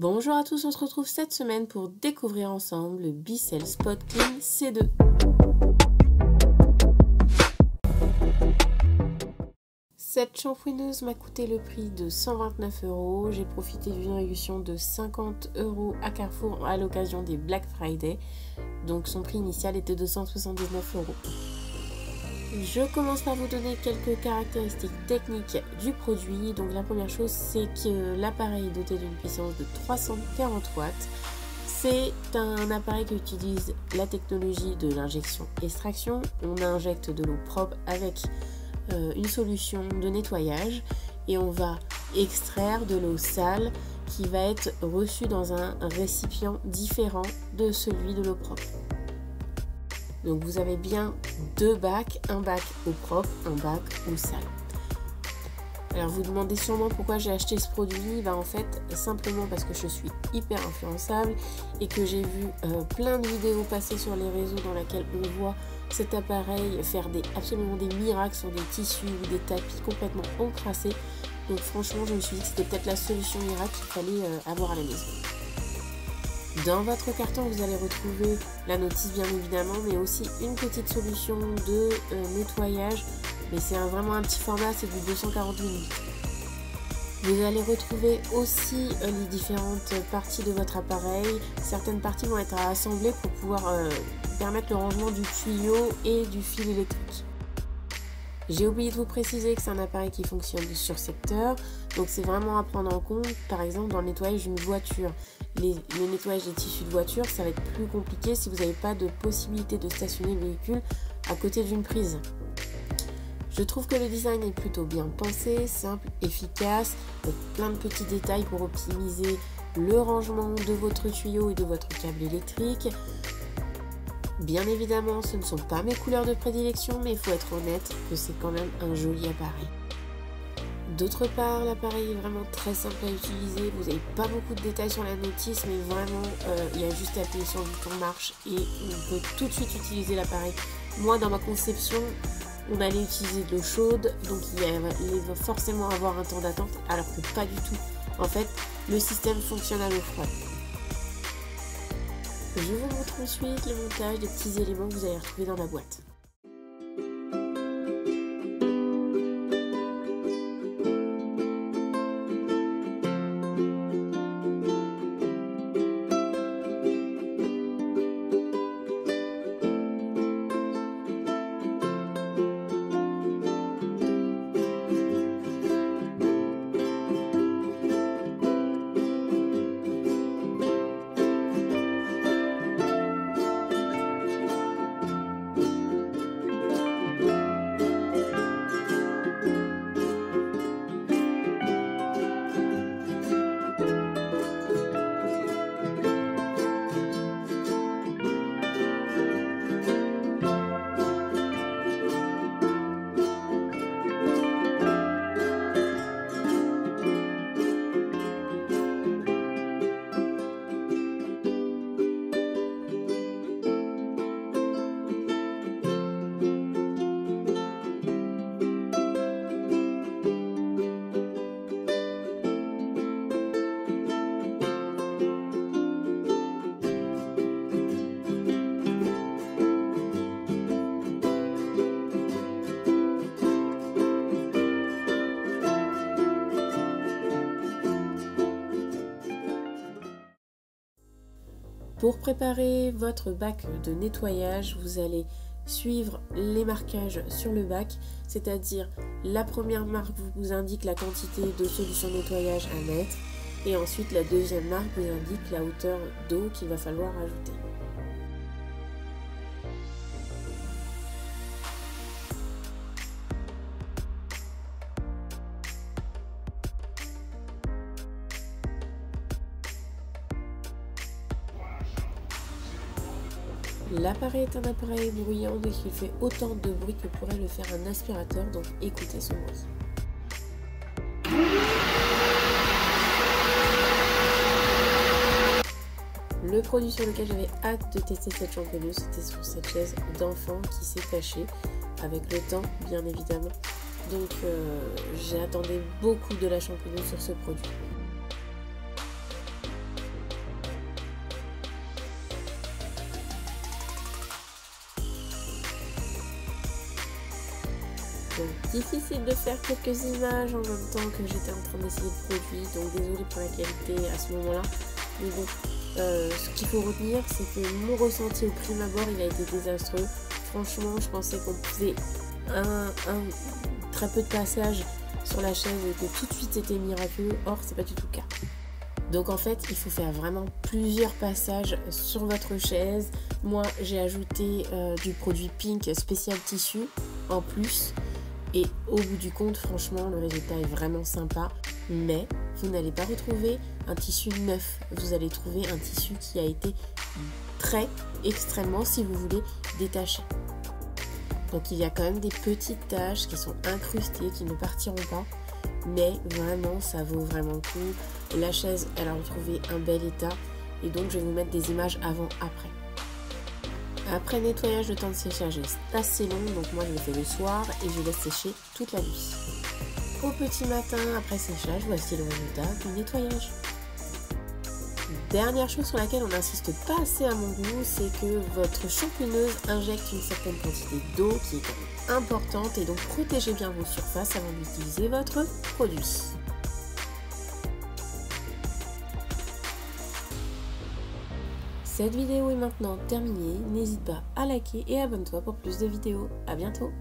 Bonjour à tous, on se retrouve cette semaine pour découvrir ensemble le Bicel Spot Clean C2. Cette shampooineuse m'a coûté le prix de 129 €. J'ai profité d'une réduction de 50 € à Carrefour à l'occasion des Black Friday. Donc son prix initial était de 179 €. Je commence par vous donner quelques caractéristiques techniques du produit. Donc la première chose, c'est que l'appareil est doté d'une puissance de 340 watts. C'est un appareil qui utilise la technologie de l'injection-extraction. On injecte de l'eau propre avec une solution de nettoyage et on va extraire de l'eau sale qui va être reçue dans un récipient différent de celui de l'eau propre. Donc vous avez bien deux bacs, un bac eau propre, un bac eau sale. Alors vous demandez sûrement pourquoi j'ai acheté ce produit. En fait simplement parce que je suis hyper influençable et que j'ai vu plein de vidéos passer sur les réseaux dans lesquelles on voit cet appareil faire absolument des miracles sur des tissus ou des tapis complètement encrassés. Donc franchement je me suis dit que c'était peut-être la solution miracle qu'il fallait avoir à la maison. Dans votre carton, vous allez retrouver la notice bien évidemment, mais aussi une petite solution de nettoyage. Mais c'est vraiment un petit format, c'est du 240 ml. Vous allez retrouver aussi les différentes parties de votre appareil. Certaines parties vont être à assembler pour pouvoir permettre le rangement du tuyau et du fil électrique. J'ai oublié de vous préciser que c'est un appareil qui fonctionne sur secteur, donc c'est vraiment à prendre en compte. Par exemple, dans le nettoyage d'une voiture, le nettoyage des tissus de voiture, ça va être plus compliqué si vous n'avez pas de possibilité de stationner le véhicule à côté d'une prise. Je trouve que le design est plutôt bien pensé, simple, efficace, avec plein de petits détails pour optimiser le rangement de votre tuyau et de votre câble électrique. Bien évidemment, ce ne sont pas mes couleurs de prédilection, mais il faut être honnête que c'est quand même un joli appareil. D'autre part, l'appareil est vraiment très simple à utiliser. Vous n'avez pas beaucoup de détails sur la notice, mais vraiment, il y a juste à appuyer sur le bouton marche et on peut tout de suite utiliser l'appareil. Moi, dans ma conception, on allait utiliser de l'eau chaude, donc il va forcément avoir un temps d'attente, alors que pas du tout. En fait, le système fonctionne à l'eau froide. Je vous montre ensuite le montage des petits éléments que vous allez retrouver dans la boîte. Pour préparer votre bac de nettoyage, vous allez suivre les marquages sur le bac, c'est-à-dire la première marque vous indique la quantité de solution de nettoyage à mettre et ensuite la deuxième marque vous indique la hauteur d'eau qu'il va falloir ajouter. L'appareil est un appareil bruyant, donc il fait autant de bruit que pourrait le faire un aspirateur, donc écoutez ce bruit. Le produit sur lequel j'avais hâte de tester cette shampooineuse, c'était sur cette chaise d'enfant qui s'est tachée avec le temps, bien évidemment. Donc j'attendais beaucoup de la shampooineuse sur ce produit. Bon, difficile de faire quelques images en même temps que j'étais en train d'essayer le produit, donc désolée pour la qualité à ce moment-là. Mais bon, ce qu'il faut retenir, c'est que mon ressenti au prime abord, il a été désastreux. Franchement, je pensais qu'on faisait très peu de passages sur la chaise et que tout de suite c'était miraculeux. Or, c'est pas du tout le cas. Donc en fait, il faut faire vraiment plusieurs passages sur votre chaise. Moi, j'ai ajouté du produit Pink spécial tissu en plus. Et au bout du compte, franchement, le résultat est vraiment sympa. Mais vous n'allez pas retrouver un tissu neuf. Vous allez trouver un tissu qui a été extrêmement, si vous voulez, détaché. Donc il y a quand même des petites taches qui sont incrustées, qui ne partiront pas. Mais vraiment, ça vaut vraiment le coup. La chaise, elle a retrouvé un bel état. Et donc, je vais vous mettre des images avant-après. Après nettoyage, le temps de séchage est assez long. Donc moi, je le fais le soir et je laisse sécher toute la nuit. Au petit matin, après séchage, voici le résultat du nettoyage. Dernière chose sur laquelle on n'insiste pas assez à mon goût, c'est que votre shampooineuse injecte une certaine quantité d'eau qui est quand même importante et donc protégez bien vos surfaces avant d'utiliser votre produit. Cette vidéo est maintenant terminée, n'hésite pas à liker et abonne-toi pour plus de vidéos. À bientôt!